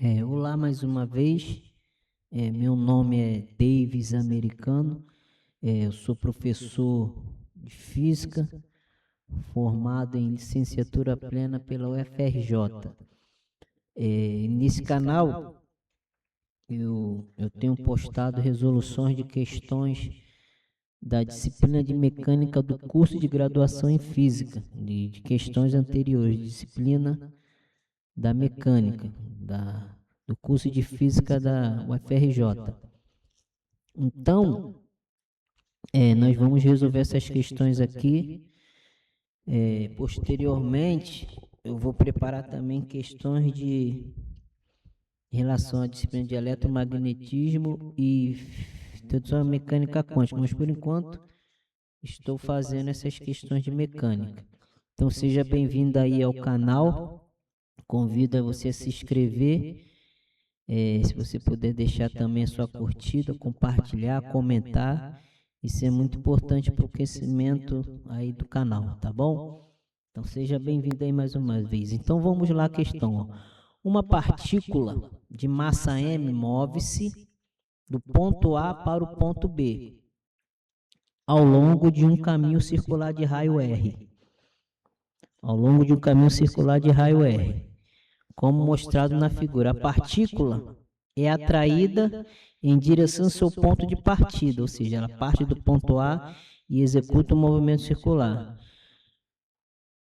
Olá mais uma vez, meu nome é Davis Americano, eu sou professor de Física, formado em licenciatura plena pela UFRJ. Nesse canal eu tenho postado resoluções de questões da disciplina de Mecânica do curso de graduação em Física, de questões anteriores, disciplina da Mecânica, do curso de Física da UFRJ. Então, nós vamos resolver essas questões aqui. Posteriormente, eu vou preparar também questões em relação à disciplina de eletromagnetismo e introdução à mecânica quântica, mas por enquanto estou fazendo essas questões de mecânica. Então, seja bem-vindo aí ao canal. Convido a você a se inscrever, se você puder deixar também a sua curtida, compartilhar, comentar, isso é muito importante para o crescimento aí do canal, tá bom? Então seja bem-vindo aí mais uma vez. Então vamos lá à questão. Uma partícula de massa m move-se do ponto A para o ponto B ao longo de um caminho circular de raio R. Ao longo de um caminho circular de raio R. Como mostrado na figura, a partícula é atraída em direção ao seu ponto de partida, ou seja, ela parte do ponto A e executa um movimento circular.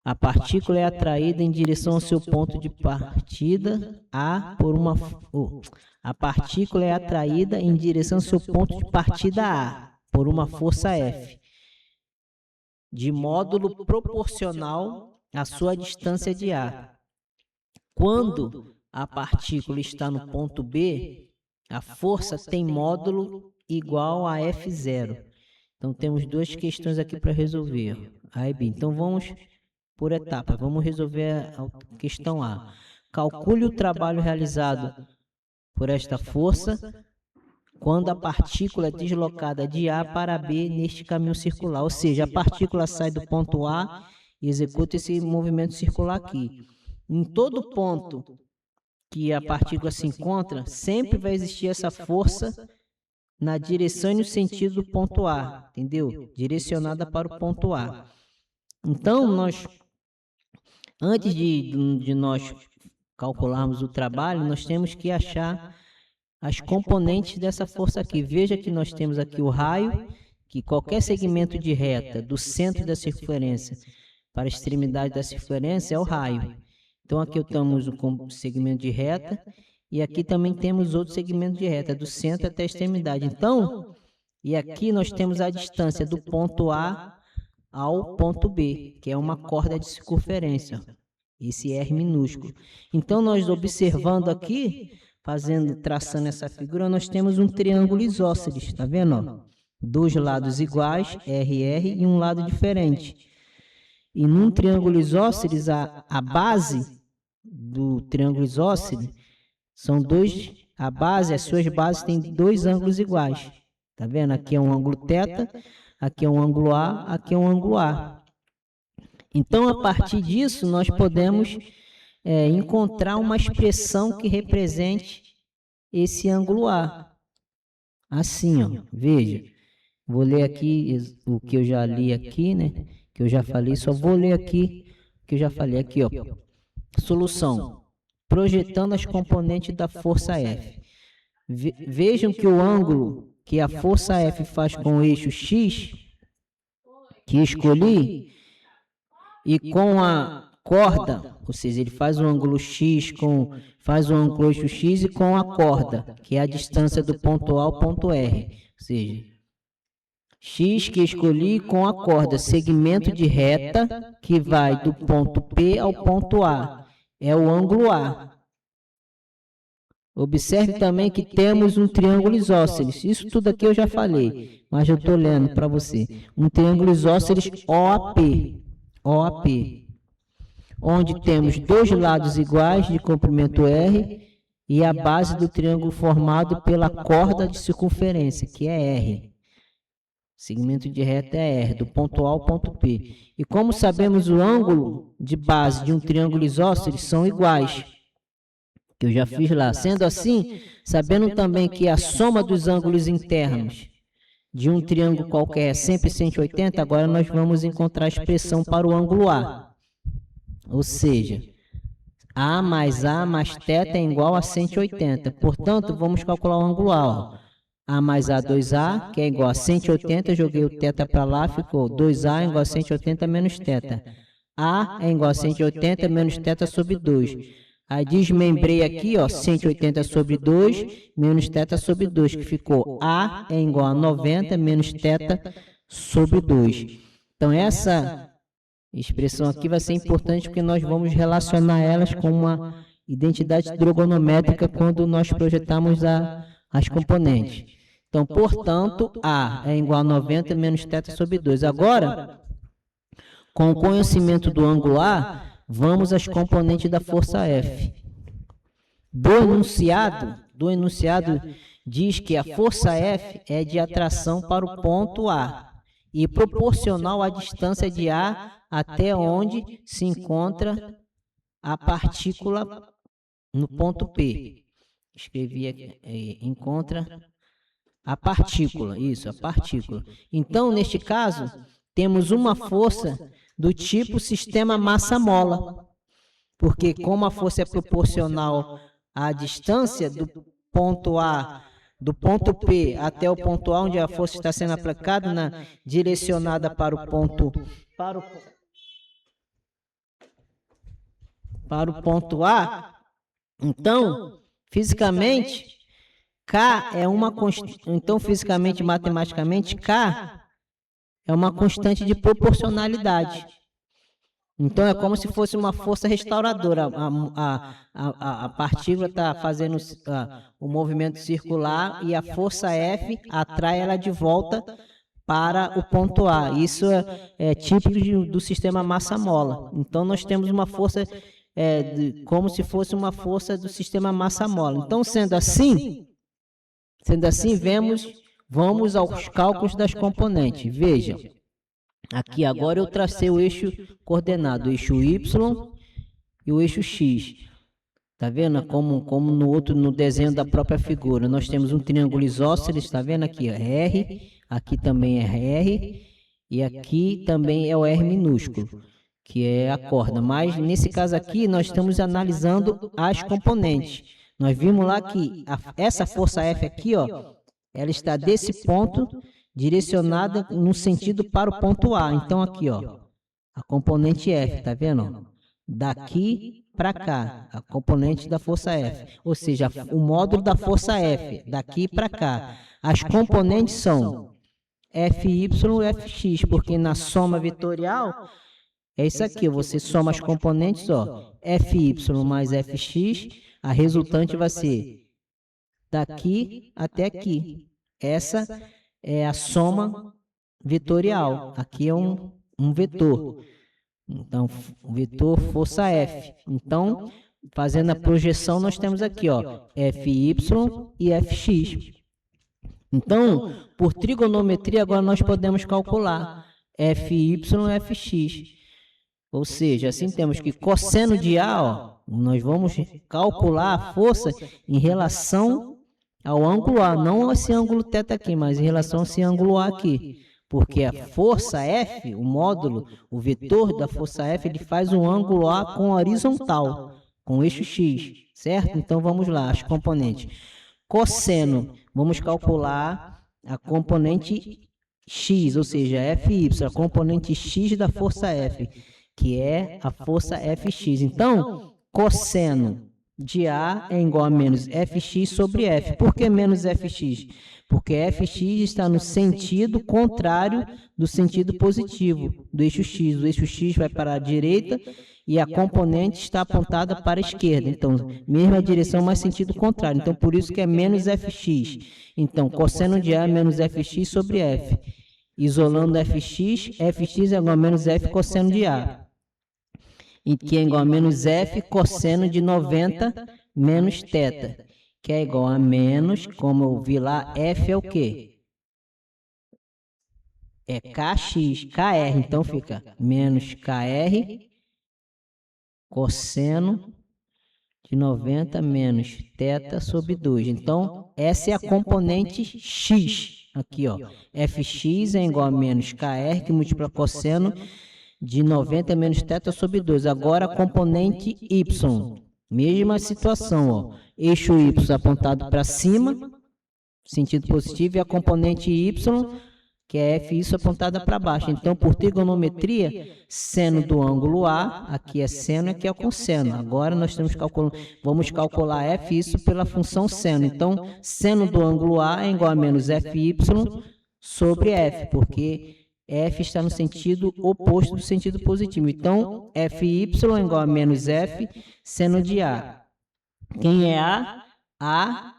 A partícula é atraída em direção ao seu ponto de partida A partícula é atraída em direção ao seu ponto de partida A por uma força F, de módulo proporcional à sua distância de A. Quando a partícula está no ponto B, a força tem módulo igual a F0. Então, temos duas questões aqui para resolver. Aí, bem, então, vamos por etapas. Vamos resolver a questão A. Calcule o trabalho realizado por esta força quando a partícula é deslocada de A para B neste caminho circular. Ou seja, a partícula sai do ponto A e executa esse movimento circular aqui. Em todo ponto que a partícula se encontra, sempre vai existir essa força na direção e no sentido do ponto A, entendeu? Direcionada para o ponto A. Então, antes de nós calcularmos o trabalho, nós temos que achar as componentes dessa força aqui. Veja que nós temos aqui o raio, que qualquer segmento de reta do centro da circunferência para a extremidade da circunferência é o raio. Então, aqui temos o segmento de reta e aqui também temos outro segmento de reta, do centro até a extremidade. Então, e aqui nós temos a distância do ponto A ao ponto B, que é uma corda de circunferência, esse R minúsculo. Então, nós observando aqui, traçando essa figura, nós temos um triângulo isósceles, está vendo? Ó? Dois lados iguais, RR, e um lado diferente. E num triângulo isósceles, a base do triângulo isósceles são as suas bases têm dois ângulos iguais. Tá vendo? Aqui é um ângulo θ, aqui é um ângulo A, aqui é um ângulo A. Então, a partir disso, nós podemos encontrar uma expressão que represente esse ângulo A. Assim, ó, veja. Vou ler aqui o que eu já li aqui, né? Que eu já falei, só vou ler aqui o que eu já falei aqui, ó. Solução. Projetando as componentes da força F. Vejam que o ângulo que a força F faz com o eixo X, que escolhi, e com a corda, ou seja, ele faz o ângulo X faz o ângulo eixo X e com a corda, que é a distância do ponto A ao ponto R, ou seja, X que escolhi com a corda, segmento de reta que vai do ponto P ao ponto A, é o ângulo A. Observe também que temos um triângulo isósceles, isso tudo aqui eu já falei, mas eu estou lendo para você. Um triângulo isósceles OAP, onde temos dois lados iguais de comprimento R e a base do triângulo formado pela corda de circunferência, que é R. Segmento de reta é R, do ponto A ao ponto P. E como sabemos, o ângulo de base de um triângulo isósceles são iguais. que eu já fiz lá. Sendo assim, sabendo também que a soma dos ângulos internos de um triângulo qualquer é sempre 180, agora nós vamos encontrar a expressão para o ângulo A. Ou seja, A mais θ é igual a 180. Portanto, vamos calcular o ângulo A. Ó. A mais A, 2A, que é igual a 180, joguei o θ para lá, ficou 2A igual a 180 menos θ. A é igual a 180 menos θ sobre 2. Aí desmembrei aqui, ó, 180 sobre 2 menos θ sobre 2, que ficou A é igual a 90 menos θ sobre 2. Então, essa expressão aqui vai ser importante porque nós vamos relacionar elas com uma identidade trigonométrica quando nós projetarmos as componentes. Então, portanto, A é igual a 90 menos θ sobre 2. Agora, com o conhecimento do ângulo A, vamos às componentes da força F. Do enunciado diz que a força F é de atração para o ponto A e proporcional à distância de A até onde se encontra a partícula no ponto P. Escrevi aqui, encontra a partícula, isso, a partícula. Então, neste caso, temos uma força do tipo sistema massa-mola, porque como a força é proporcional à distância do ponto A, do ponto P até o ponto A, onde a força está sendo aplicada, direcionada para o ponto A, então, fisicamente, K é uma constante, então, fisicamente, matematicamente, K é uma constante de proporcionalidade. Então, é como se fosse uma força restauradora. A partícula está fazendo o movimento circular e a força F atrai ela de volta para o ponto A. Isso é típico do sistema massa-mola. Então, nós temos uma força como se fosse uma força do sistema massa-mola. Então, sendo assim, vamos aos cálculos das componentes. Vejam, aqui agora eu tracei o eixo coordenado, o eixo Y e o eixo X. Tá vendo? Como no desenho da própria figura. Nós temos um triângulo isósceles, está vendo aqui? Ó, R, aqui também é R, e aqui também é o R minúsculo, que é a corda. Mas, nesse caso aqui, nós estamos analisando as componentes. Nós vimos lá que essa força F aqui, ó, ela está desse ponto direcionada no sentido para o ponto A. Então, aqui, ó, a componente F, tá vendo? Daqui para cá, a componente da força F. Ou seja, o módulo da força F, daqui para cá. As componentes são Fy e Fx, porque na soma vetorial é isso aqui, você soma as componentes, ó, Fy mais Fx, a resultante vai ser daqui até aqui. Essa é a soma vetorial. Aqui é um vetor. Então, o vetor força F. Então, fazendo a projeção, nós temos aqui, ó, Fy e Fx. Então, por trigonometria, agora nós podemos calcular Fy e Fx. Ou seja, assim temos que cosseno de A, ó, nós vamos calcular a força em relação ao ângulo A, não esse ângulo θ aqui, mas em relação a esse ângulo A aqui. Porque a força F, o módulo, o vetor da força F, ele faz um ângulo A com horizontal, com o eixo X, certo? Então, vamos lá, as componentes. Cosseno, vamos calcular a componente X, ou seja, Fy, a componente X da força F, que é a força Fx. Então, cosseno de A é igual a menos Fx sobre F. Por que menos Fx? Porque Fx está no sentido contrário do sentido positivo do eixo X. O eixo X vai para a direita e a componente está apontada para a esquerda. Então, mesma direção, mas sentido contrário. Então, por isso que é menos Fx. Então, cosseno de A é menos Fx sobre F. Isolando Fx, Fx é igual a menos F cosseno de A. E que é igual a menos F cosseno de 90 menos θ. Que é igual a menos, como eu vi lá, F é o quê? É Kx, Kr. Então fica menos Kr cosseno de 90 menos θ sobre 2. Então, essa é a componente x. Aqui, ó. Fx é igual a menos kr, que múltiplo a cosseno de 90 menos θ sobre 2. Agora, a componente y. Mesma situação, ó. Eixo y apontado para cima, sentido positivo, e a componente y, que é f isso apontada para baixo. Então, por trigonometria, seno do ângulo A, aqui é seno e aqui é cosseno. Agora nós vamos calcular f isso pela função seno. Então, seno do ângulo A é igual a menos fy sobre f, porque f está no sentido oposto do sentido positivo. Então, fy é igual a menos f seno de A. Quem é A? A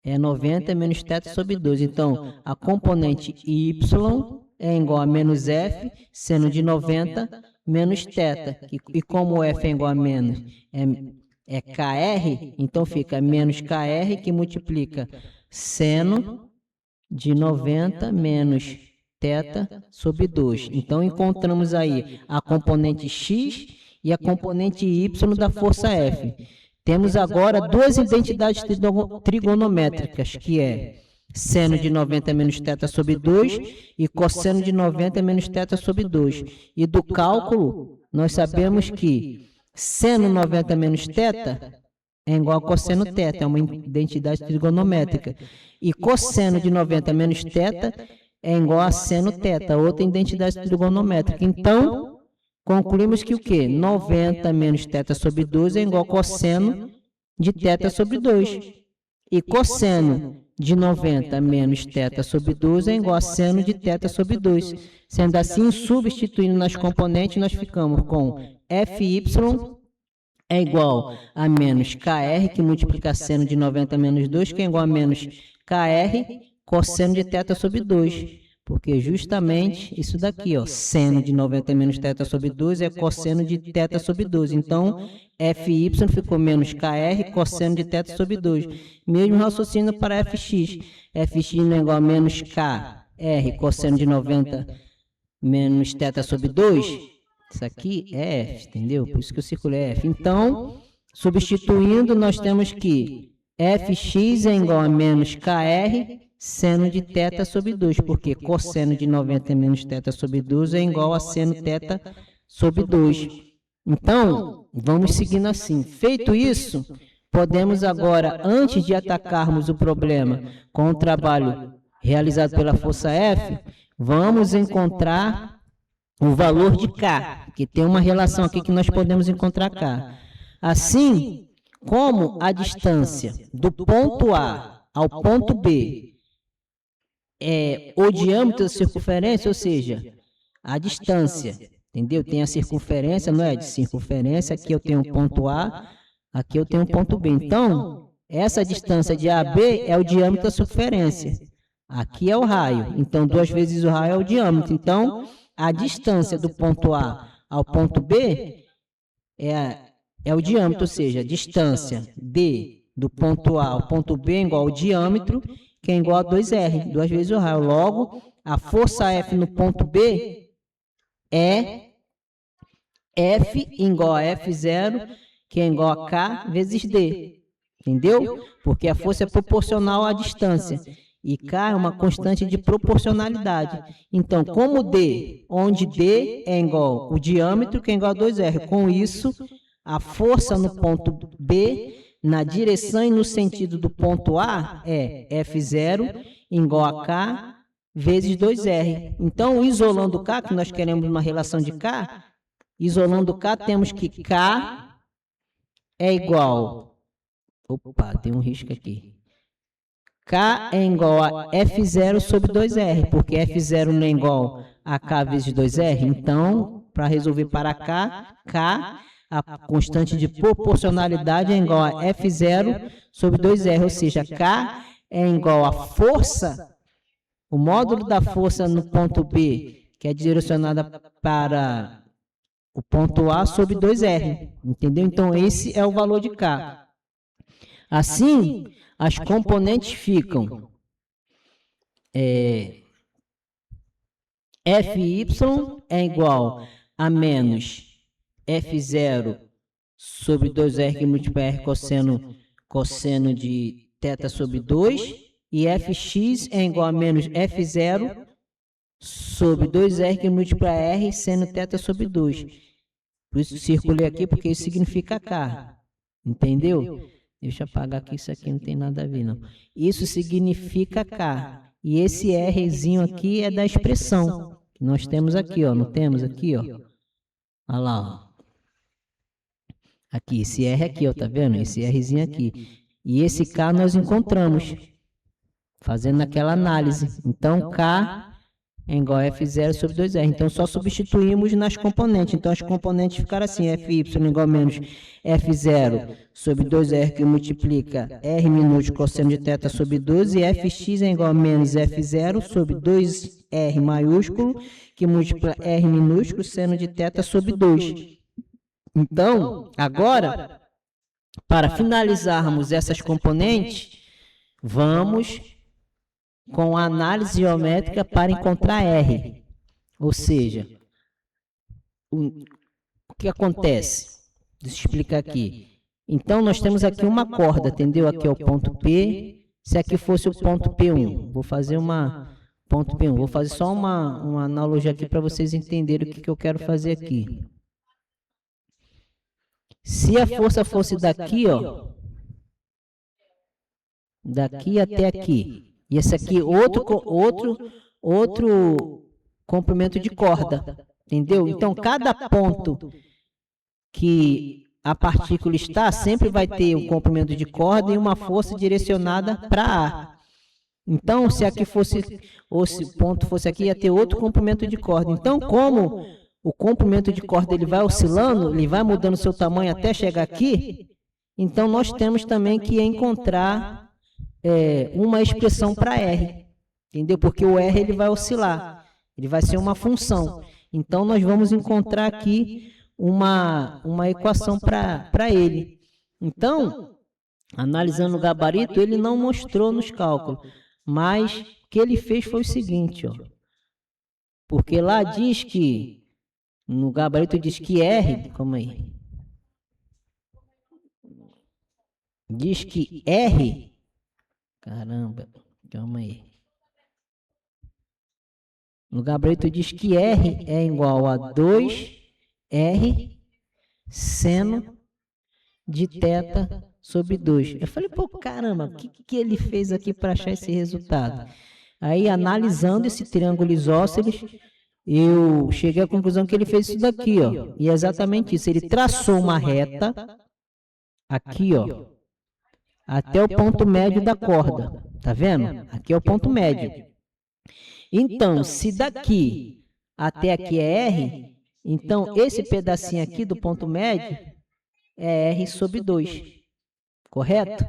é 90 menos θ sobre 2. Então, a componente y é igual a menos f seno de 90 menos θ. E como f é igual a menos é kr, então fica menos kr que multiplica seno de 90 menos θ sobre 2. Então, encontramos aí a componente x e a componente y da força F. Temos agora duas identidades trigonométricas, que é seno de 90 menos θ sobre 2 e cosseno de 90 menos θ sobre 2. E do cálculo, nós sabemos que seno 90 menos θ é igual a cosseno θ, é uma identidade trigonométrica. E cosseno de 90 menos θ é igual a seno θ, outra identidade trigonométrica. Então, concluímos que o quê? 90 menos θ sobre 2 é igual a cosseno de θ sobre 2. E cosseno de 90 menos θ sobre 2 é igual a seno de θ sobre 2. Sendo assim, substituindo nas componentes, nós ficamos com fy é igual a menos kr, que multiplica seno de 90 menos 2, que é igual a menos kr cosseno de θ sobre 2. Porque justamente isso daqui, ó, seno de 90 menos θ sobre 2 é cosseno de θ sobre 2. Então, fy ficou menos kr cosseno de θ sobre 2. Mesmo raciocínio para fx. Fx não é igual a menos kr cosseno de 90 menos θ sobre 2. Isso aqui é f, entendeu? Por isso que o círculo é f. Então, substituindo, nós temos que fx é igual a menos kr seno de θ sobre 2, porque cosseno de 90 menos θ sobre 2 é igual a seno θ sobre 2. Então, vamos seguindo assim. Feito isso, podemos agora, antes de atacarmos o problema com o trabalho realizado pela força F, vamos encontrar o valor de K, que tem uma relação aqui que nós podemos encontrar K. Assim, como a distância do ponto A ao ponto B é o diâmetro da circunferência, ou seja, a distância, entendeu? Tem a circunferência, não é? De circunferência, aqui eu tenho um ponto A, aqui eu tenho um ponto B. Então, essa distância de A a B é o diâmetro da circunferência. Aqui é o raio, então 2 vezes o raio é o diâmetro. Então, a distância do ponto A ao ponto B é o diâmetro, ou seja, a distância D do ponto A ao ponto B é igual ao diâmetro, que é igual a 2R, 2 vezes o raio. Logo, a força F no ponto B é F igual a F0, que é igual a K vezes D. Entendeu? Porque a força é proporcional à distância. E K é uma constante de proporcionalidade. Então, como D, onde D é igual ao diâmetro, que é igual a 2R. Com isso, a força no ponto B na direção e no sentido do ponto A é F0 igual a K vezes 2R. Então, isolando K, que nós queremos uma relação de K, isolando K, temos que K é igual... Opa, tem um risco aqui. K é igual a F0 sobre 2R, porque F0 não é igual a K vezes 2R. Então, para resolver para K, a constante de proporcionalidade é igual a F0 sobre 2R, ou seja, K é igual a força, o módulo da força no ponto B, que é direcionada para o ponto A sobre 2R, entendeu? Então, esse é o valor de K. Assim, as componentes ficam Fy é igual a menos F0 sobre 2R que múltiplo R cosseno de θ sobre 2, e fx é igual a menos f0 sobre 2R que múltiplo a R seno θ sobre 2. Por isso circulei aqui, porque isso significa K. Entendeu? Deixa eu apagar aqui, isso aqui não tem nada a ver, não. Isso significa K. E esse Rzinho aqui é da expressão que nós temos aqui, ó. Não temos aqui, ó. Olha lá, ó. Aqui, esse R aqui, ó, tá vendo? Esse Rzinho aqui. E esse K nós encontramos, fazendo aquela análise. Então, K é igual a F0 sobre 2R. Então, só substituímos nas componentes. Então, as componentes ficaram assim, Fy igual a menos F0 sobre 2R que multiplica R minúsculo cosseno de θ sobre 2, e Fx é igual a menos F0 sobre 2R maiúsculo que multiplica R minúsculo seno de θ sobre 2. Então, agora, para finalizarmos essas componentes, vamos com a análise geométrica para encontrar R. Ou seja, o que acontece? Deixa eu explicar aqui. Então, nós temos aqui uma corda, entendeu? Aqui é o ponto P. Se aqui fosse o ponto P1, vou fazer uma ponto P1. Vou fazer só uma analogia aqui para vocês entenderem o que eu quero fazer aqui. Se a força fosse daqui, ó, daqui até aqui, e esse aqui outro comprimento de corda, entendeu? Então, cada ponto que a partícula está, sempre vai ter um comprimento de corda e uma força direcionada para A. Então, se aqui fosse, ou se o ponto fosse aqui, ia ter outro comprimento de corda. Então, como o comprimento de corda ele vai oscilando, ele vai mudando seu tamanho até chegar aqui, então nós temos também que encontrar uma expressão para R, entendeu? Porque o R ele vai oscilar, ele vai ser uma função. Então, nós vamos encontrar aqui uma equação para ele. Então, analisando o gabarito, ele não mostrou nos cálculos, mas o que ele fez foi o seguinte, ó, porque lá diz que, no gabarito diz que R, calma aí, diz que R, caramba, calma aí, no gabarito diz que R é igual a 2R seno de θ sobre 2. Eu falei, pô, caramba, o que ele fez aqui para achar esse resultado? Aí, analisando esse triângulo isósceles, eu cheguei à conclusão que ele fez isso daqui, ó. E é exatamente isso. Ele traçou uma reta aqui, ó, até o ponto médio da corda. Tá vendo? Aqui é o ponto médio. Então, se daqui até aqui é R, então esse pedacinho aqui do ponto médio é R sobre 2. Correto?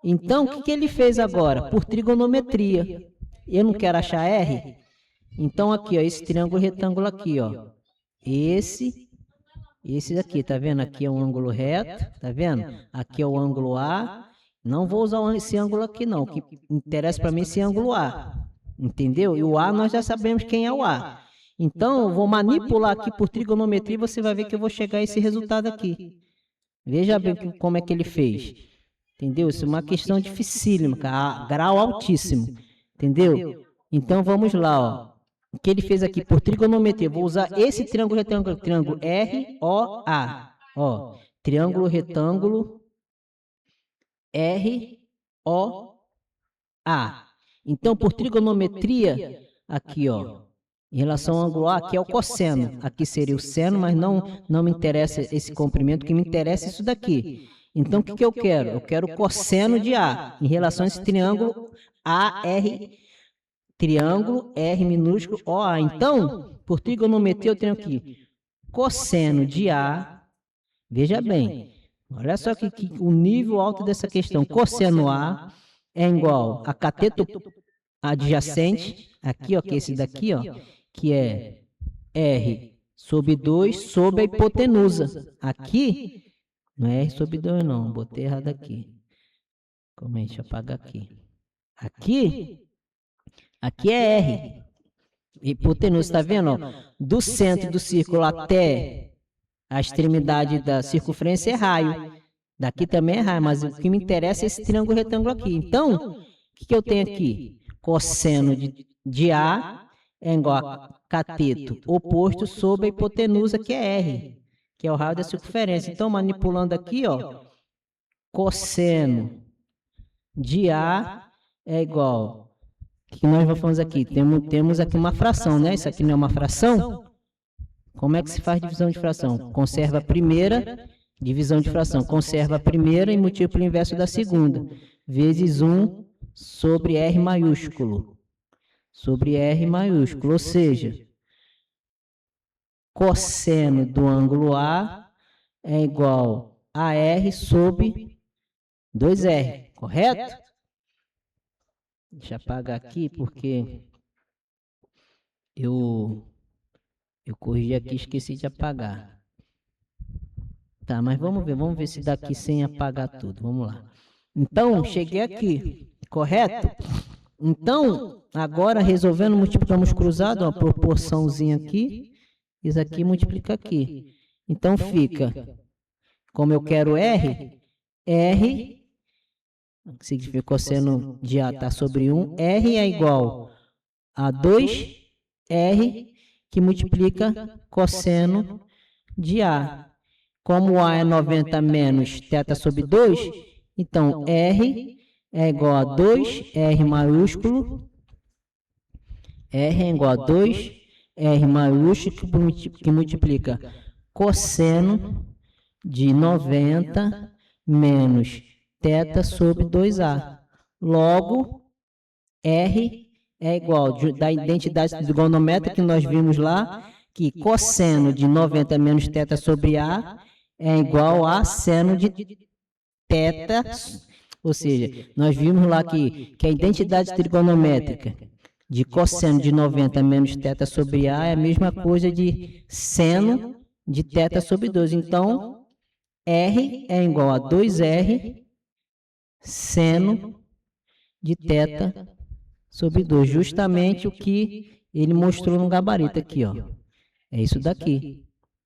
Então, o que ele fez agora? Por trigonometria. Eu não quero achar R? Então, aqui, ó, esse triângulo retângulo aqui, ó. Esse daqui, tá vendo? Aqui é um ângulo reto, tá vendo? Aqui é o ângulo A. Não vou usar esse ângulo aqui, não. O que interessa para mim é esse ângulo A. Entendeu? E o A, nós já sabemos quem é o A. Então, eu vou manipular aqui por trigonometria e você vai ver que eu vou chegar a esse resultado aqui. Veja bem como é que ele fez. Entendeu? Isso é uma questão dificílima, grau altíssimo. Entendeu? Então, vamos lá, ó. O que ele fez aqui por trigonometria? Vou usar esse triângulo retângulo, triângulo ROA. Ó, triângulo retângulo ROA. Então, por trigonometria, aqui, ó, em relação ao ângulo A, aqui é o cosseno. Aqui seria o seno, mas não me interessa esse comprimento, o que me interessa é isso daqui. Então, o que eu quero? Eu quero o cosseno de A, em relação a esse triângulo AR, triângulo R minúsculo OA. Então, por trigonometria, eu tenho aqui cosseno de A. Veja bem, olha só que o nível alto dessa questão. Cosseno A é igual a cateto adjacente, aqui, ó, que é esse daqui, ó, que é R sobre 2 sobre a hipotenusa. Aqui, não é R sobre 2, não, botei errado aqui. Como é? Deixa eu apagar aqui. Aqui é R. Hipotenusa, está vendo? Ó? Do centro do círculo até A extremidade da circunferência é raio. Daqui também é raio, mas o que me interessa é esse triângulo retângulo aqui. Então, o que eu tenho aqui? Cosseno de A é igual a cateto oposto sobre a hipotenusa, que é R, que é o raio da circunferência. Então, manipulando aqui, ó, cosseno de A é igual... O que nós vamos aqui? Temos aqui uma fração, né? Isso aqui não é uma fração? Como é que se faz divisão de fração? Conserva a primeira, divisão de fração. Conserva a primeira e múltiplo inverso da segunda. Vezes 1 sobre R maiúsculo. Sobre R maiúsculo. Ou seja, cosseno do ângulo A é igual a R sobre 2R. Correto? Deixa eu apagar aqui, porque eu corrigi aqui e esqueci de apagar. Tá, mas vamos ver se daqui sem apagar tudo. Vamos lá. Então, cheguei aqui, correto? Então, agora resolvendo, multiplicamos cruzado, uma proporçãozinha aqui. Isso aqui multiplica aqui. Então, fica, como eu quero R, que significa cosseno de A está sobre 1, R é igual a 2R, que multiplica cosseno de A. Como A é 90 menos θ sobre 2, então R é igual a 2R maiúsculo, R é igual a 2R maiúsculo, que multiplica cosseno de 90 menos θ sobre 2A. Logo, R é igual da identidade trigonométrica que nós vimos lá, que cosseno de 90 menos θ sobre A é igual a seno de θ, ou seja, nós vimos lá que a identidade trigonométrica de cosseno de 90 menos θ sobre A é a mesma coisa de seno de θ sobre 2. Então, R é igual a 2R seno de θ sobre 2. Justamente o que ele mostrou no gabarito aqui, ó. É isso daqui.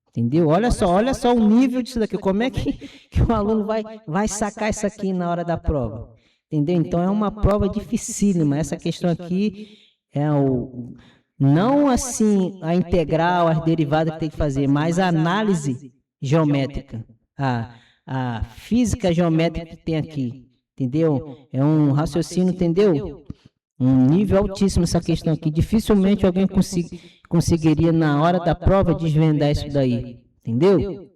Entendeu? Olha só o nível disso daqui. Como é que o aluno vai sacar isso aqui na hora da prova? Entendeu? Então, é uma prova dificílima. Essa questão aqui é não assim a integral, as derivadas que tem que fazer, mas a análise geométrica, a física geométrica que tem aqui. Entendeu? É um raciocínio, entendeu? Um nível altíssimo essa questão aqui. Dificilmente alguém conseguiria, na hora da prova, desvendar isso daí. Entendeu?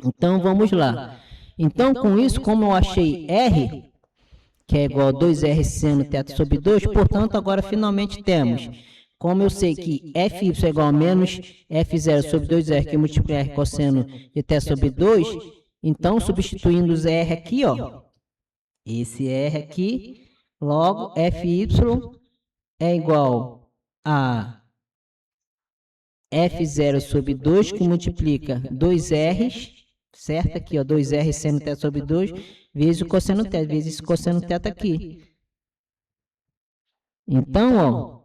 Então, vamos lá. Então, com isso, como eu achei R, que é igual a 2R seno θ sobre 2, portanto, agora finalmente temos, como eu sei que Fy é igual a menos F0 sobre 2R, que multiplica R cosseno de θ sobre 2, então, substituindo os R aqui, ó, esse R aqui, logo, Fy é igual a F0 sobre 2, que multiplica 2R, certo? Aqui, ó, 2R seno θ sobre 2, vezes o cosseno θ, vezes esse cosseno θ aqui. Então, ó,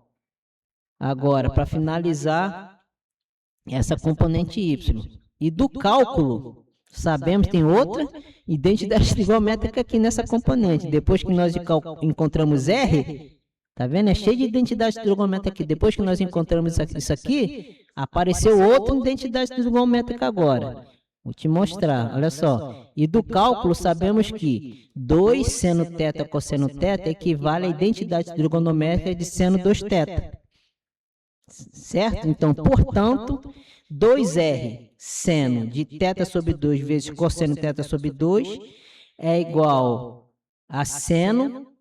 agora, para finalizar essa componente Y. E do cálculo, sabemos, tem outra identidade trigonométrica aqui nessa componente. Depois que nós encontramos R, tá vendo? É cheio de identidade trigonométrica aqui. Depois que nós encontramos isso aqui, apareceu outra identidade trigonométrica agora. Vou te mostrar, olha só. E do cálculo, sabemos que 2 seno θ cosseno θ equivale à identidade trigonométrica de seno 2θ. Certo? Então, portanto, 2R seno de θ sobre 2 vezes cosseno θ sobre 2 é igual a seno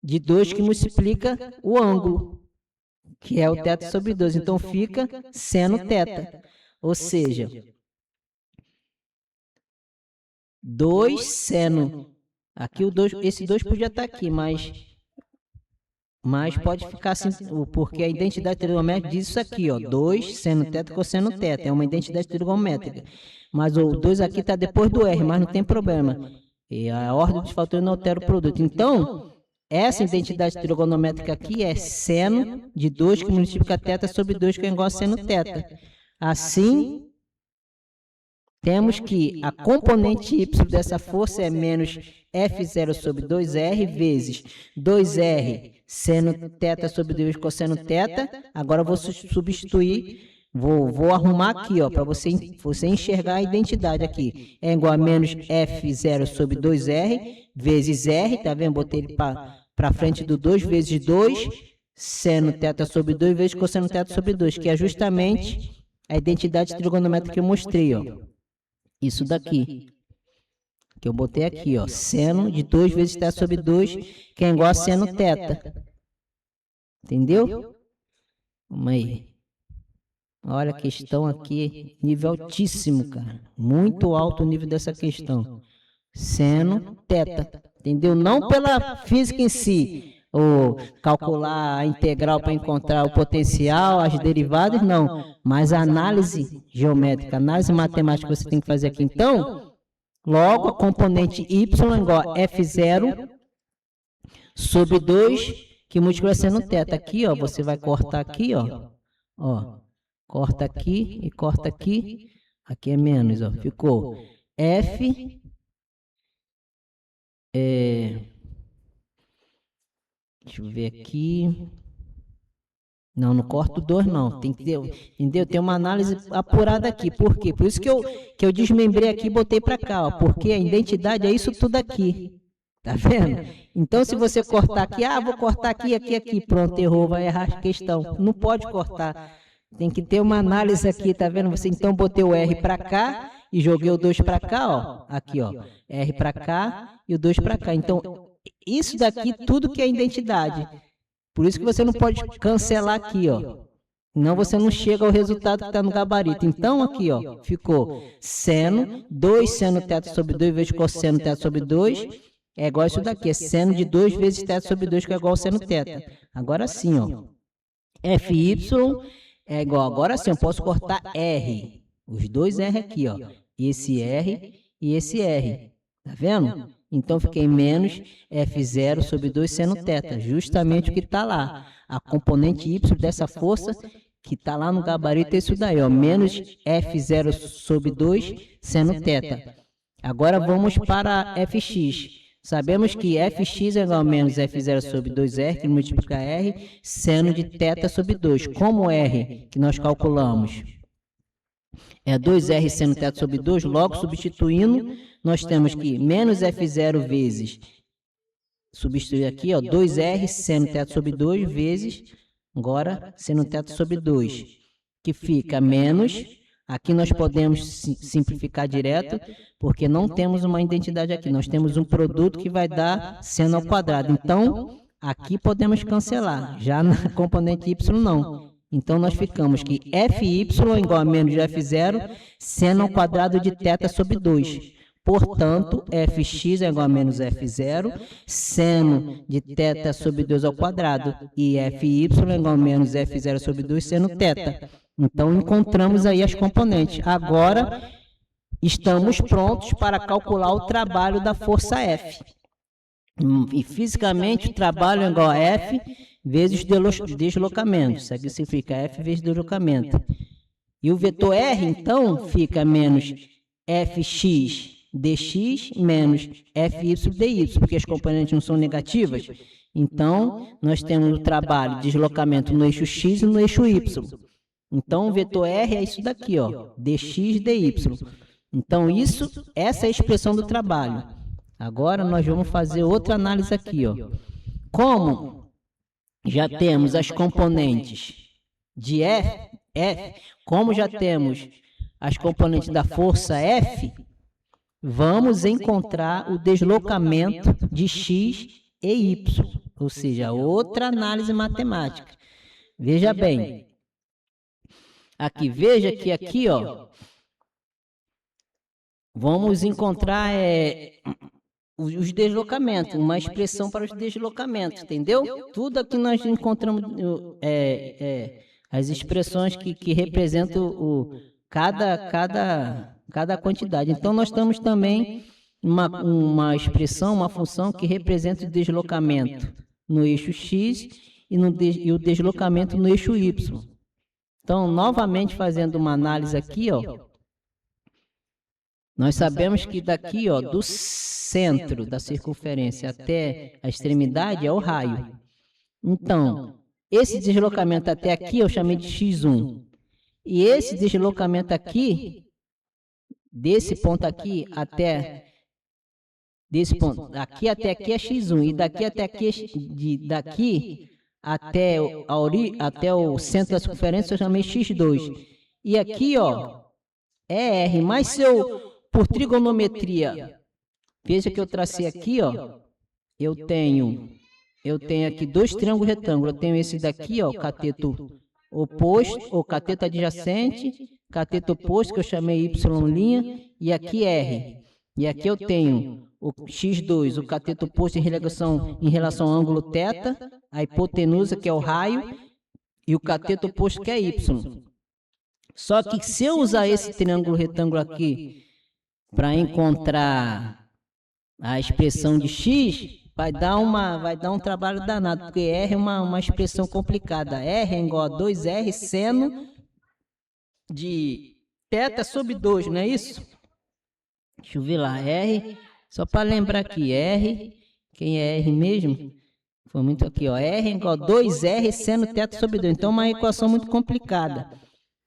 de 2 que multiplica o ângulo, que é o θ sobre 2. Então, fica seno θ. Ou seja, 2 seno... Aqui o 2, esse 2 podia estar aqui, mas pode ficar assim, porque a identidade trigonométrica diz isso aqui, ó, 2 seno θ cosseno θ, é uma identidade trigonométrica. Mas o 2 aqui está depois do R, mas não tem problema. E a ordem dos fatores não altera o produto. Então, essa identidade trigonométrica aqui é seno de 2 que multiplica θ sobre 2, que é igual a seno θ. Assim, temos que a componente y dessa força é menos F0 sobre 2R vezes 2R seno θ sobre 2 cosseno θ. Agora eu vou substituir, vou arrumar aqui, ó, para você enxergar a identidade aqui. É igual a menos F0 sobre 2R vezes R, tá vendo? Botei ele para frente do 2 vezes 2, seno θ sobre 2 vezes cosseno θ sobre 2, que é justamente a identidade trigonométrica que eu mostrei, ó. Isso daqui, que eu botei aqui, ó, seno de 2 vezes θ sobre 2, que é igual a seno θ. Entendeu? Vamos aí. Olha a questão aqui, nível altíssimo, cara. Muito alto o nível dessa questão. Seno θ. Entendeu? Não pela física em si, ou calcular a integral para encontrar o potencial, as derivadas, não. Mas a análise geométrica, a análise matemática que você tem que fazer aqui. Então, logo a componente y igual a F0 sobre 2, que múltiplo seno θ. Aqui, ó, você vai cortar aqui, ó. Ó, corta aqui e corta aqui. Aqui é menos, ó. Ficou F... Deixa eu ver aqui. Não, não corto 2 não. Tem que ter, entendeu? Tem uma análise apurada aqui. Por quê? Por isso que eu desmembrei aqui e botei para cá, ó. Porque a identidade é isso tudo aqui. Tá vendo? Então, se você cortar aqui, vou cortar aqui, aqui, aqui. Pronto, errou, vai errar a questão. Não pode cortar. Tem que ter uma análise aqui, tá vendo? Você então botei o R para cá e joguei o 2 para cá, ó. Aqui, ó. R para cá e o 2 para cá. Então, isso daqui tudo que é identidade. Por isso que você não pode cancelar aqui, ó. Senão você não chega ao resultado que está no gabarito. Então, aqui, ó, ficou seno, 2 seno θ sobre 2 vezes cosseno θ sobre 2, é igual a isso daqui, é seno de 2 vezes θ sobre 2, que é igual ao seno θ. Agora sim, ó, Fy é igual, agora sim, eu posso cortar R, os dois R aqui, ó, esse R e esse R, tá vendo? Então, fiquei menos F0 sobre 2 seno θ, justamente o que está lá. A componente y dessa força que está lá no gabarito é isso daí, ó, menos F0 sobre 2 seno θ. Agora, vamos para Fx. Sabemos que Fx é igual a menos F0 sobre 2R, que multiplica R, seno de θ sobre 2. Como R, que nós calculamos, é 2R seno θ sobre 2, logo substituindo, nós temos que menos F0 vezes, substituir aqui, ó, 2R seno θ sobre 2 vezes, agora, seno θ sobre 2, que fica menos, aqui nós podemos simplificar direto, porque não temos uma identidade aqui, nós temos um produto que vai dar seno ao quadrado. Então, aqui podemos cancelar, já na componente y não. Então, nós ficamos que Fy igual a menos de F0, seno ao quadrado de θ sobre 2. Portanto, Fx é igual a menos F0, seno de θ sobre 2 ao quadrado. E Fy é igual a menos F0 sobre 2, seno θ. Então, encontramos aí as componentes. Agora, estamos prontos para calcular o trabalho da força F. E, fisicamente, o trabalho é igual a F vezes deslocamento. Isso aqui significa F vezes deslocamento. E o vetor R, então, fica menos Fx dx menos Fy dy, porque as componentes não são negativas. Então, nós temos o trabalho de deslocamento no eixo x e no eixo y. Então, o vetor R é isso daqui, ó, dx dy. Então, essa é a expressão do trabalho. Agora, nós vamos fazer outra análise aqui, ó. Como já temos as componentes de F, como já temos as componentes da força F, vamos encontrar o deslocamento de x e y, ou seja, outra análise matemática. Veja bem, aqui, veja que aqui, ó, vamos encontrar os deslocamentos, uma expressão para os deslocamentos, entendeu? Tudo aqui nós encontramos as expressões que representam cada quantidade. Então, nós temos também uma expressão, uma função que representa o deslocamento no eixo x e o deslocamento no eixo y. Então, novamente fazendo uma análise aqui, ó, Nós sabemos que daqui, ó, do centro da circunferência até a extremidade é o raio. Então, esse deslocamento até aqui eu chamei de x1. E esse deslocamento aqui, desse ponto aqui até desse ponto aqui até aqui é x1 e daqui até aqui daqui até o centro da circunferência eu chamei x2. E aqui, ó, é r, mas se eu por trigonometria, veja que eu tracei aqui, ó, eu tenho aqui dois triângulos retângulos. Eu tenho esse daqui, ó, cateto oposto ou cateto adjacente, cateto oposto que eu chamei y', e aqui r. E aqui eu tenho o x2, o cateto oposto em relação ao ângulo θ, a hipotenusa, que é o raio, e o cateto oposto, que é y. Só que se eu usar esse triângulo retângulo aqui para encontrar a expressão de x, vai dar um trabalho danado, porque r é uma expressão complicada. R é igual a 2r seno de θ sobre 2, não é isso? Deixa eu ver lá, R, só para lembrar aqui, R, quem é R mesmo? Foi muito aqui, ó, R é igual a 2R seno θ sobre 2, então é uma equação muito complicada.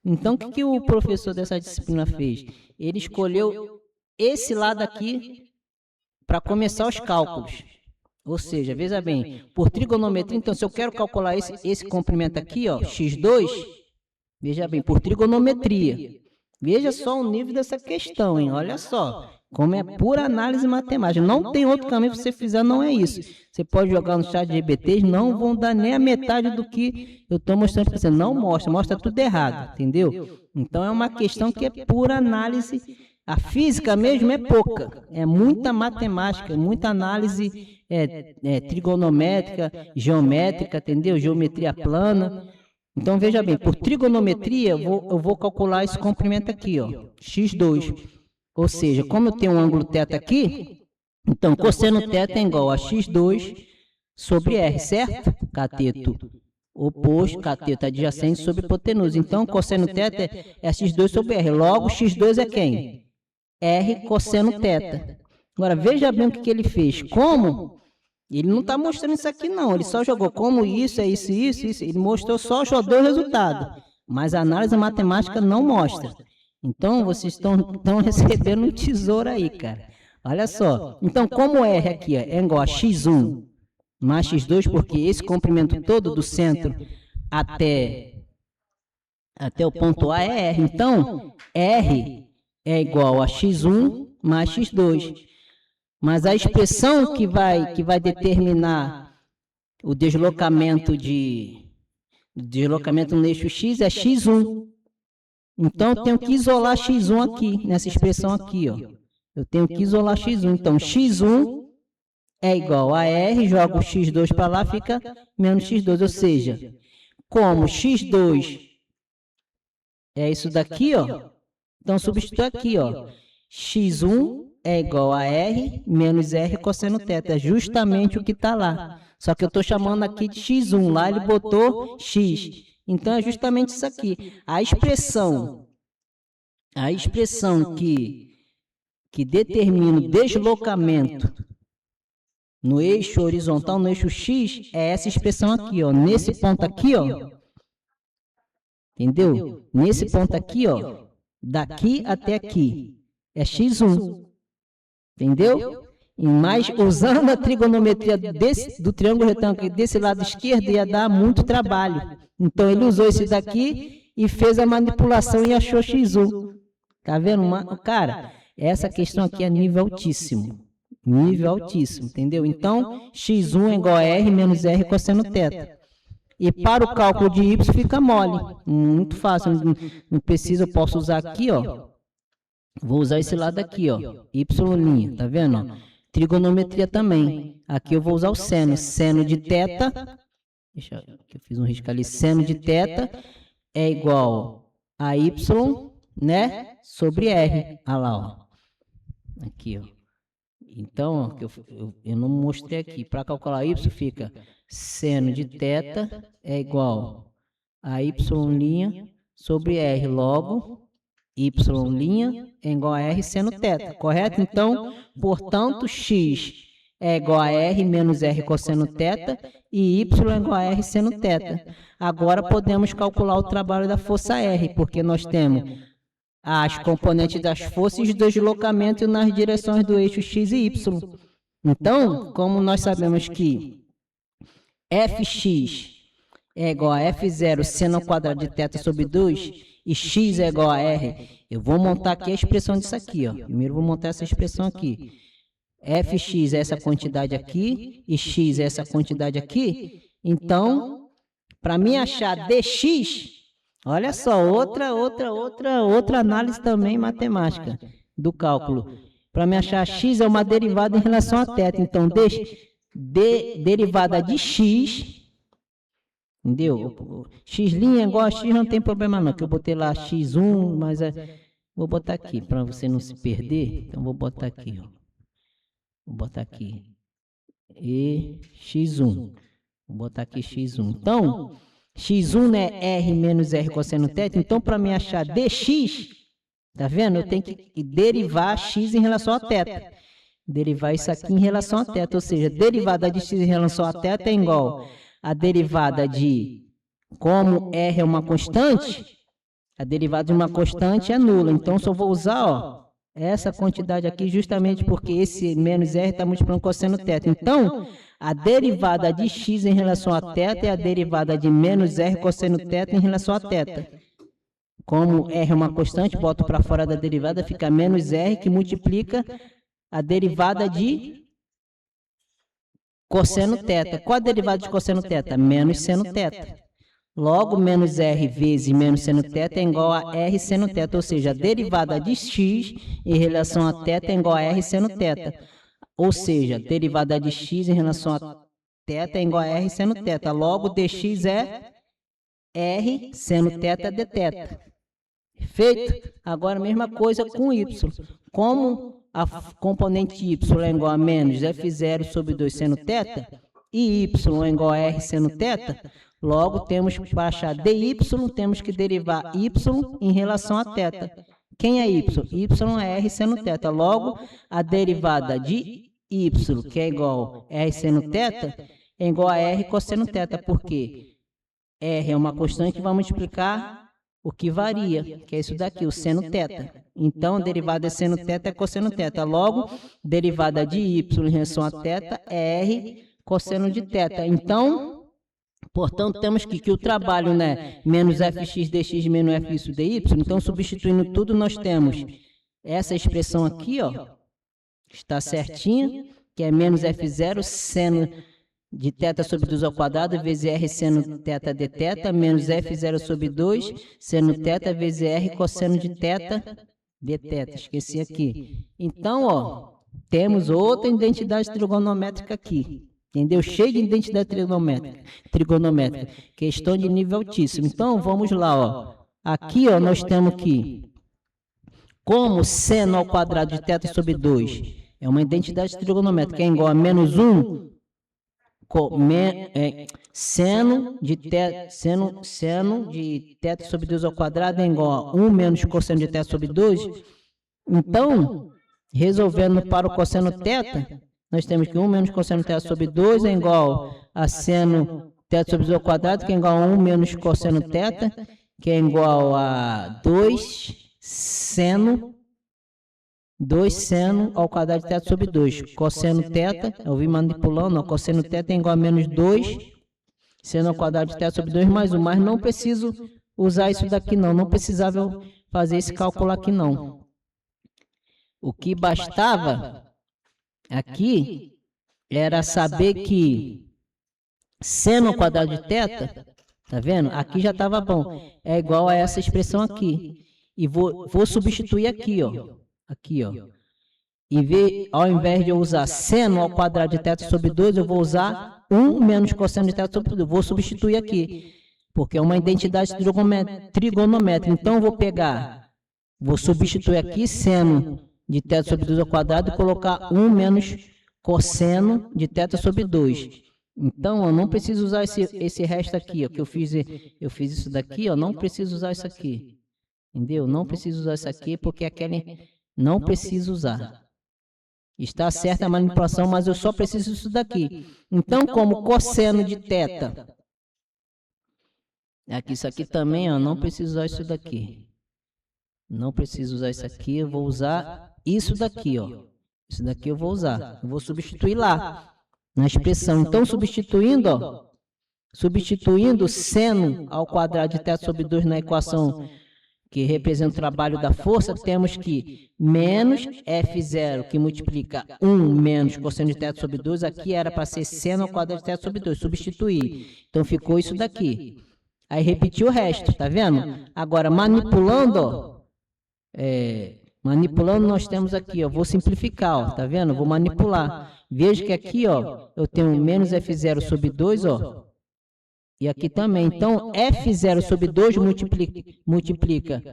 Então, o que o professor dessa disciplina fez? Ele escolheu esse lado aqui para começar os cálculos. Ou seja, veja bem, por trigonometria, então, se eu quero calcular esse comprimento aqui, ó, x2, veja bem, por trigonometria. Veja só o nível dessa questão, hein? Olha só, como é pura análise matemática. Não tem outro caminho que você fizer, não é isso. Você pode jogar no chat de GBT, não vão dar nem a metade do que eu estou mostrando para você. Não mostra tudo errado, entendeu? Então é uma questão que é pura análise. A física mesmo é pouca, é muita matemática, muita análise trigonométrica, geométrica, entendeu? Geometria plana. Então, veja bem, por trigonometria, eu vou calcular esse comprimento aqui, ó, x2. Ou seja, como eu tenho um ângulo θ aqui, então, cosseno θ é igual a x2 sobre r, certo? Cateto oposto, cateto adjacente sobre hipotenusa. Então, cosseno θ é x2 sobre r. Logo, x2 é quem? R cosseno θ. Agora, veja bem o que ele fez. Como? Ele não está mostrando isso aqui, não. Ele só jogou como isso, é isso. Ele mostrou só o resultado. Mas a análise matemática não mostra. Então, vocês estão recebendo um tesouro aí, cara. Olha só. Então, como R aqui é igual a x1 mais x2, porque esse comprimento todo do centro até o ponto A é R. Então, R é igual a x1 mais x2. Mas a expressão que vai determinar o deslocamento no eixo x é x1. Então, eu tenho que isolar x1 aqui, nessa expressão aqui, ó. Eu tenho que isolar x1. Então, x1 é igual a r, jogo x2 para lá, fica menos x2. Ou seja, como x2 é isso daqui, ó. Então, substitui aqui, ó. x1 é igual a r menos r cosseno θ. É justamente o que está lá. Só que eu estou chamando aqui de x1. Lá ele botou x. Então, é justamente isso aqui. A expressão que determina o deslocamento no eixo horizontal, no eixo x, é essa expressão aqui, ó. Nesse ponto aqui, ó. Entendeu? Nesse ponto aqui, ó. Daqui até aqui. É x1. Entendeu? Mas usando a trigonometria do triângulo retângulo desse lado esquerdo, ia dar muito trabalho. Então, ele usou esse daqui e fez a manipulação e achou x1. Tá vendo? Cara, essa questão aqui é nível altíssimo. Nível altíssimo, entendeu? Então, x1 é igual a r menos r cosseno θ. E para o cálculo de y fica mole. Muito fácil. Não precisa, eu posso usar aqui, ó. Vou usar esse lado aqui, ó. Y', tá vendo? Ó? Trigonometria também. Aqui eu vou usar o seno. Seno de θ. Deixa eu, eu fiz um risco ali. Seno de θ é igual a y, né? Sobre r. Olha lá, ó. Aqui, ó. Então, ó, eu não mostrei aqui. Para calcular y fica seno de θ é igual a y' sobre r. Logo, y' é igual a r seno θ, correto? Então, portanto, x é igual a r menos r cosseno θ e y é igual a r seno θ. Agora podemos calcular o trabalho da força R, porque nós temos as componentes das forças de deslocamento nas direções do eixo x e y. Então, como nós sabemos que Fx é igual a F0 seno ao quadrado de θ sobre 2 e x é igual a R, eu vou montar aqui a expressão disso aqui, ó. Primeiro vou montar essa expressão aqui. Fx é essa quantidade aqui e x é essa quantidade aqui. Então, para mim achar dx, olha só, outra análise também matemática do cálculo. Para me achar x é uma derivada em relação a θ. Então, derivada de x, entendeu? X' é igual a x, não tem problema não, que eu botei lá x1, mas vou botar aqui, para você não se perder. Então, vou botar aqui, ó. Vou botar aqui e x1. Vou botar aqui x1. Então, x1 é r menos r cosseno θ. Então, para me achar dx, tá vendo? Eu tenho que derivar x em relação a θ. Derivar isso aqui em relação a θ. Ou seja, derivada de x em relação a θ é igual a derivada de, como r é uma constante, a derivada de uma constante é nula. Então, só vou usar, ó, essa quantidade aqui justamente porque esse menos r está multiplicando cosseno θ. Então, a derivada de x em relação a θ é a derivada de menos r cosseno θ em relação a θ. Como r é uma constante, boto para fora da derivada, fica menos r, que multiplica a derivada de cosseno θ. Qual a derivada de cosseno θ? Menos seno θ. Logo, menos r vezes menos seno θ é igual a r seno θ, ou seja, a derivada de x em relação a θ é igual a r seno θ. Ou seja, a derivada de x em relação a θ é igual a r seno θ. Logo, dx é r seno θ dθ. Perfeito? Agora, a mesma coisa com y. Como a componente y é igual a menos f0 sobre 2 seno θ e y é igual a r seno θ, logo temos para achar dy, temos que derivar y em relação a θ. Quem é y? Y é r seno θ. Logo, a derivada de y, que é igual a r seno θ, é igual a r cosseno θ, porque r é uma constante, vamos multiplicar o que varia, que é isso daqui, o seno θ. Então, derivada de seno θ é cosseno θ. Logo, derivada de y em relação a θ é r cosseno de θ. Então, portanto, temos que o trabalho, né, menos fx dx menos f dy. Então, substituindo tudo, nós temos essa expressão aqui, ó, está certinha, que é menos f0 seno de θ sobre 2 ao quadrado vezes r seno θ dθ menos f0 sobre 2 seno θ vezes r cosseno de θ dθ. Esqueci aqui. Então, ó, temos outra identidade trigonométrica aqui. Entendeu? Cheio de identidade trigonométrica. Questão de nível altíssimo. Então, vamos lá, ó. Aqui, ó, nós temos que, como seno ao quadrado de θ sobre 2 é uma identidade trigonométrica, é igual a menos 1, seno de θ sobre 2 ao quadrado é igual a 1 menos cosseno de θ sobre 2. Então, resolvendo para o cosseno θ, nós temos que 1 menos cosseno θ sobre 2 é igual a seno θ sobre 2 ao quadrado, que é igual a 1 menos cosseno θ, que é igual a 2 seno ao quadrado de θ sobre 2. Cosseno θ, eu vim manipulando, ó, cosseno θ é igual a menos 2 seno ao quadrado de θ sobre 2 mais 1. Mas não preciso usar isso daqui não, não precisava fazer esse cálculo aqui não. O que bastava aqui era saber que seno ao quadrado de θ, tá vendo? Aqui já estava bom, é igual a essa expressão aqui. E vou substituir aqui, ó. Aqui, ó. Ao invés de eu usar seno ao quadrado de θ sobre 2, eu vou usar 1 menos cosseno de θ sobre 2. Vou substituir aqui, porque é uma identidade trigonométrica. Então, eu vou substituir aqui seno de θ sobre 2 ao quadrado e colocar 1 menos cosseno de θ sobre 2. Então, eu não preciso usar esse resto aqui, ó, que eu fiz isso daqui, ó, não preciso usar isso aqui. Entendeu? Não preciso usar isso aqui porque aquele não preciso usar. Está certa a manipulação, mas eu só preciso disso daqui. Então, como cosseno de θ, aqui, isso aqui também, ó, não preciso usar isso daqui. Não preciso usar isso aqui, eu vou usar isso daqui, ó. Isso daqui eu vou usar. Eu vou substituir lá, na expressão. Então, substituindo, ó, substituindo seno ao quadrado de θ sobre 2 na equação que representa o trabalho da força, temos que menos F0, que multiplica 1 menos cosseno de θ sobre 2, aqui era para ser seno ao quadrado de θ sobre 2, substituir. Então, ficou isso daqui. Aí, repetiu o resto, tá vendo? Agora, manipulando, ó, manipulando, nós temos aqui, ó, vou simplificar, ó, tá vendo? Vou manipular. Veja que aqui, ó, eu tenho menos F0 sobre 2, ó, e aqui também. Então, F0 sobre 2 multiplica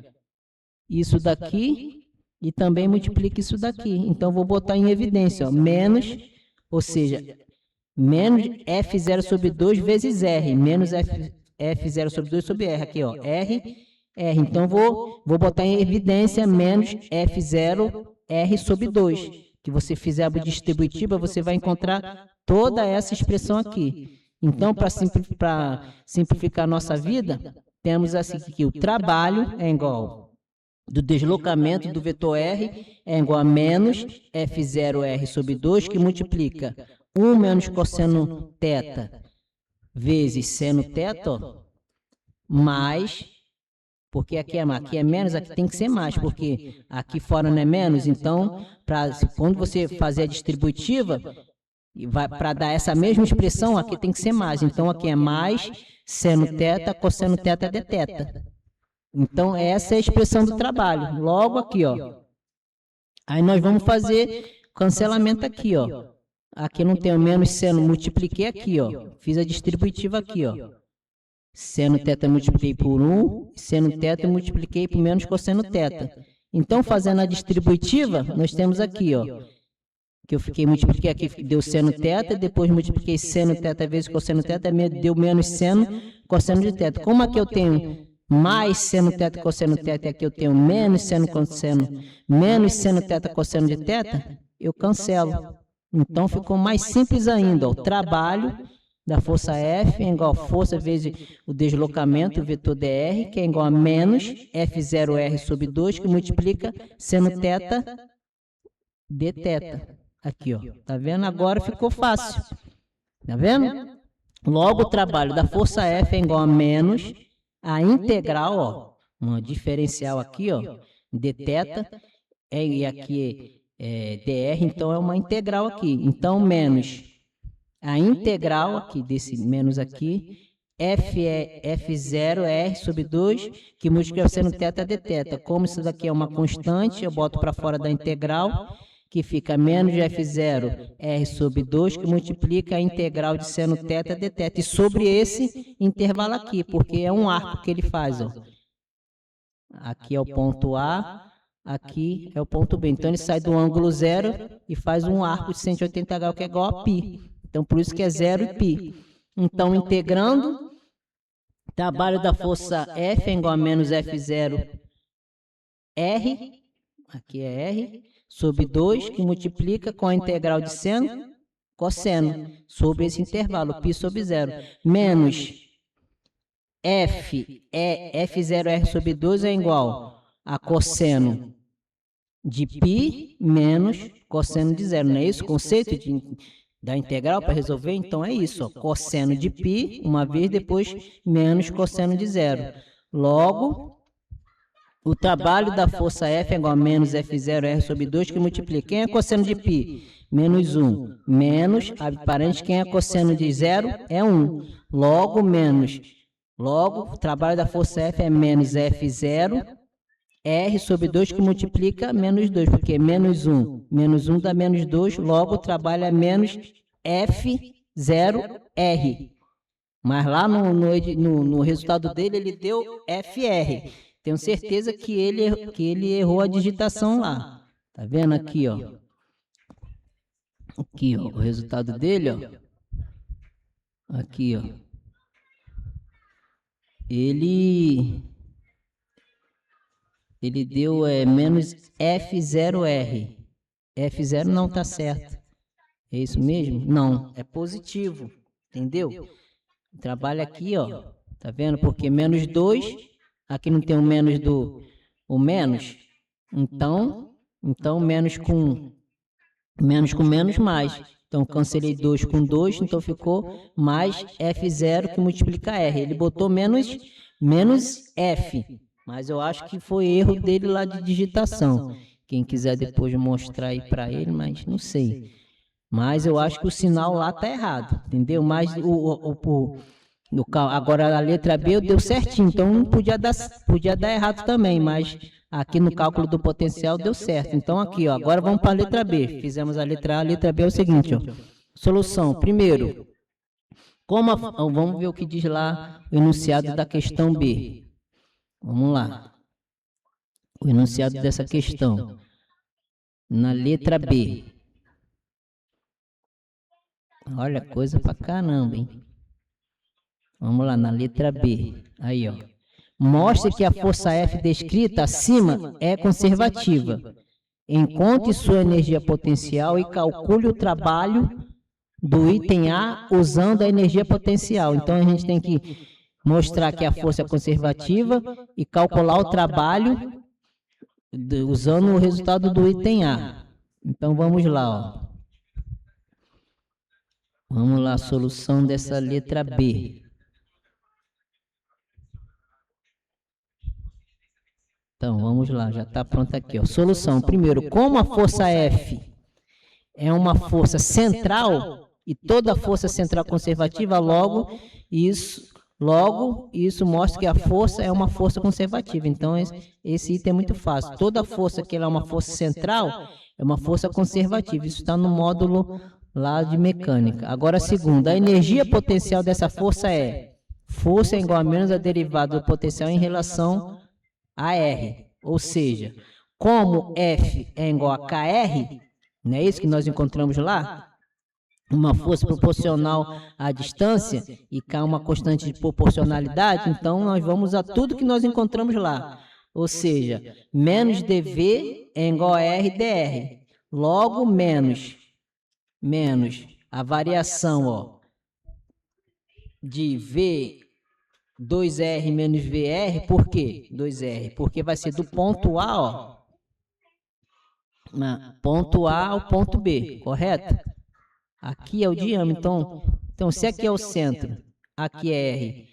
isso daqui e também multiplica isso daqui. Então, vou botar em evidência, ó, menos, ou seja, menos F0 sobre 2 vezes R, menos F0 sobre 2 sobre R, aqui, ó, R. Então, vou botar em evidência menos F0 R sobre 2. Que você fizer a distributiva, você vai encontrar toda essa expressão aqui. Então, para simplificar a nossa vida, temos assim que o trabalho é igual do deslocamento do vetor R é igual a menos F0R sobre 2, que multiplica 1 menos cosseno θ vezes seno θ, ó, mais, porque aqui é menos, aqui tem que ser mais, porque aqui fora não é menos, então, quando você fazer a distributiva, para dar essa mesma expressão, aqui tem que ser mais. Então, aqui é mais seno θ, cosseno θ de θ. Então, essa é a expressão do trabalho. Logo aqui, ó. Aí nós vamos fazer cancelamento aqui, ó. Aqui não tem o menos seno, multipliquei aqui, ó. Fiz a distributiva aqui, ó. Seno θ multipliquei por 1, seno θ multipliquei por menos cosseno θ. Então, fazendo a distributiva, nós temos aqui, ó, que eu multipliquei aqui, deu seno θ, depois multipliquei seno θ vezes cosseno θ, deu menos seno cosseno de θ. Como aqui eu tenho mais seno θ cosseno θ, e aqui eu tenho menos seno θ cosseno de θ, eu cancelo. Então, ficou mais simples ainda, ó, o trabalho da força F é igual a força vezes o deslocamento, o vetor dr, que é igual a menos F0R sobre 2, que multiplica seno θ de θ. Aqui, ó. Tá vendo? Agora ficou fácil. Tá vendo? Logo, o trabalho da força F é igual a menos a integral, ó. Uma diferencial aqui, ó, de θ. E aqui é dr, então é uma integral aqui. Então, menos a integral aqui, desse menos aqui, F0R sobre 2, que multiplica seno θ de θ. Como isso daqui é uma constante, eu boto para fora da integral, que fica menos de F0 R sobre 2, que multiplica a integral de seno θ de θ. E sobre esse intervalo aqui, porque é um arco que ele faz, ó. Aqui é o ponto A, aqui é o ponto B. Então, ele sai do ângulo zero e faz um arco de 180 graus, que é igual a π. Então, por isso que é 0 e π. Então, integrando, trabalho da força F é igual a menos F0 R, aqui é R, sobre 2, que multiplica com a integral de seno, cosseno, sobre esse intervalo, π sobre 0, menos F0R sobre 2 é igual a cosseno de π menos cosseno de 0. Não é isso o conceito da integral para resolver? Então, é isso, ó, cosseno de π, uma vez, depois menos cosseno de 0. Logo, o trabalho da força F é igual a menos F0R sobre 2, que multiplica. Quem é cosseno de π? Menos 1. Menos, abre parênteses, quem é cosseno de 0? É 1. Logo, menos. Logo, o trabalho da força F é menos F0 R sobre 2, que multiplica menos 2, porque menos 1 dá menos 2, logo o trabalho é menos F0R. Mas lá no resultado dele, ele deu FR. Tenho certeza que ele errou a digitação lá. Tá vendo aqui, ó? Aqui, ó, o resultado dele, ó. Aqui, ó. Ele Ele deu menos F0R. F0 não está certo. É isso mesmo? Não, é positivo. Entendeu? Trabalha aqui, ó. Tá vendo? Porque menos 2, aqui não tem o menos o menos. Então menos com menos mais. Então cancelei 2 com 2, então ficou mais F0 que multiplica R. Ele botou menos F, mas eu acho que foi erro dele lá de digitação. Quem quiser depois mostrar aí para ele, mas não sei. Mas eu acho que o sinal lá tá errado, entendeu? Mas agora a letra B deu certinho, então podia dar errado também, mas aqui no cálculo do potencial deu certo. Então aqui, ó, agora vamos para a letra B. Fizemos a letra A, a letra B é o seguinte, ó. Solução, primeiro, vamos ver o que diz lá o enunciado da questão B. Vamos lá. O enunciado dessa questão. Na letra B. Olha, coisa pra caramba, hein? Vamos lá, na letra B. Aí, ó. Mostre que a força F descrita acima é conservativa. Encontre sua energia potencial e calcule o trabalho do item A usando a energia potencial. Então, a gente tem que mostrar que a força é conservativa e calcular o trabalho usando o resultado do item A. Então, vamos lá, ó. Vamos lá, a solução dessa letra B. Então, vamos lá, já está pronto aqui, ó. Solução. Primeiro, como a força F é uma força central, e toda força central conservativa, logo isso mostra que a força é uma força conservativa. Então, esse item é muito fácil. Toda força que ela é uma força central é uma força conservativa. Isso está no módulo lá de mecânica. Agora, segundo, a energia potencial dessa força é força igual a menos a derivada do potencial em relação a R. Ou seja, como F é igual a KR, não é isso que nós encontramos lá? Uma força proporcional à distância e K uma constante de proporcionalidade, então nós vamos usar tudo que nós encontramos lá. Ou seja, menos dV é igual a R dr. Logo, menos a variação, ó, de V 2R menos VR, por quê? 2R, porque vai ser do ponto A, ó, ponto A ao ponto B, correto? Aqui é o diâmetro, então se aqui é o centro, aqui é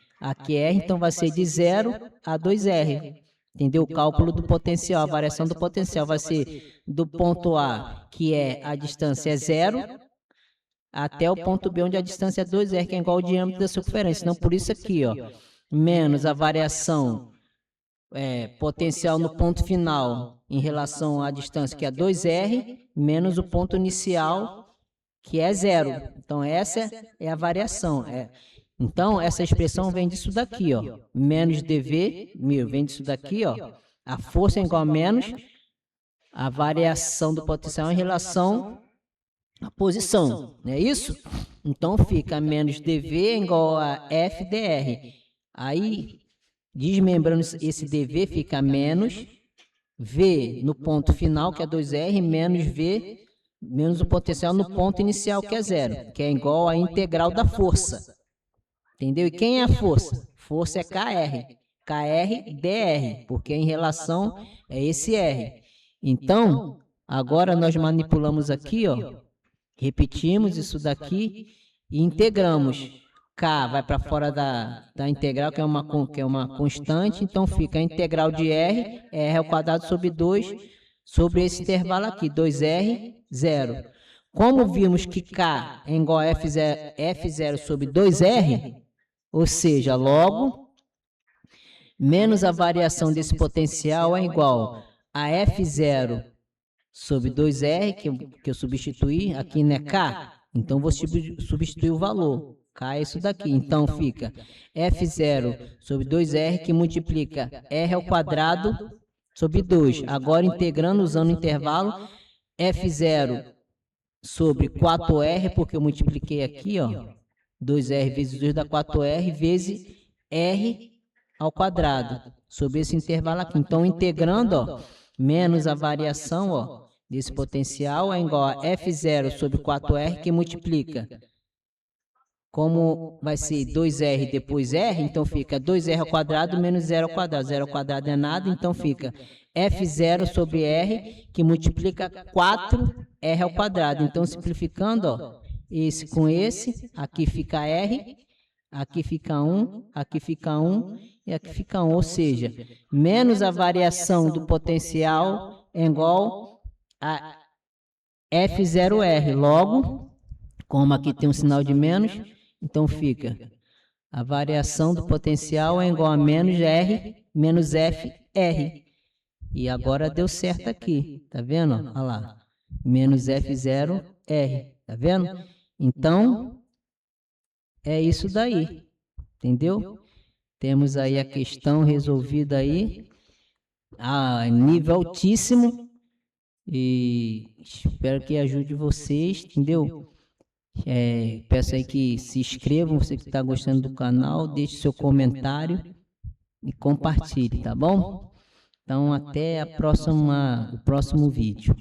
R, então vai ser de 0 a 2R, entendeu? O cálculo do potencial, a variação do potencial vai ser do ponto A, que é a distância é 0, até o ponto B, onde a distância é 2R, que é igual ao diâmetro da circunferência. Então, por isso aqui, ó, menos a variação potencial no ponto final em relação à distância, que é 2R, menos o ponto inicial, que é 0. Então, essa é a variação. Então, essa expressão vem disso daqui, ó. Menos dV, vem disso daqui, ó. A força é igual a menos a variação do potencial em relação à posição. Não é isso? Então, fica menos dV igual a F dr. Aí, desmembrando esse dV, fica menos V no ponto final, que é 2R, menos V, menos o potencial no ponto inicial, que é 0, que é igual à integral da força. Entendeu? E quem é a força? Força é KR. KR dr, porque em relação é esse R. Então, agora nós manipulamos aqui, ó, repetimos isso daqui e integramos. K vai para fora da integral, que é uma constante, então fica a integral de R, R ao quadrado sobre 2, sobre esse intervalo aqui, 2R, 0. Como vimos que K é igual a F0 sobre 2R, ou seja, logo, menos a variação desse potencial é igual a F0 sobre 2R, que eu substituí, aqui não é K, então vou substituir o valor. K é isso daqui, então fica F0 sobre 2R, que multiplica R ao quadrado sobre 2. Agora, integrando, usando o intervalo, F0 sobre 4R, porque eu multipliquei aqui, ó, 2R vezes 2 dá 4R, vezes R ao quadrado. sobre esse intervalo aqui. Então, integrando, ó, menos a variação, ó, desse potencial é igual a F0 sobre 4R, que multiplica. Como vai ser 2R depois R, então fica 2R ao quadrado menos 0 ao quadrado. 0 ao quadrado é nada, então fica F0 sobre R, que multiplica 4R ao quadrado. Então, simplificando, ó, esse com esse, aqui fica R, aqui fica 1, aqui fica 1 e aqui fica 1. Ou seja, menos a variação do potencial é igual a F0R. Logo, como aqui tem um sinal de menos, então fica a variação do potencial é igual a menos R menos FR. E agora deu certo aqui, tá vendo? Olha lá, menos F0R, tá vendo? Então, é isso daí, entendeu? Temos aí a questão resolvida aí, a nível altíssimo, e espero que ajude vocês, entendeu? Peço aí que se inscrevam, você que está gostando do canal, deixe seu comentário e compartilhe, tá bom? Então, até o próximo vídeo.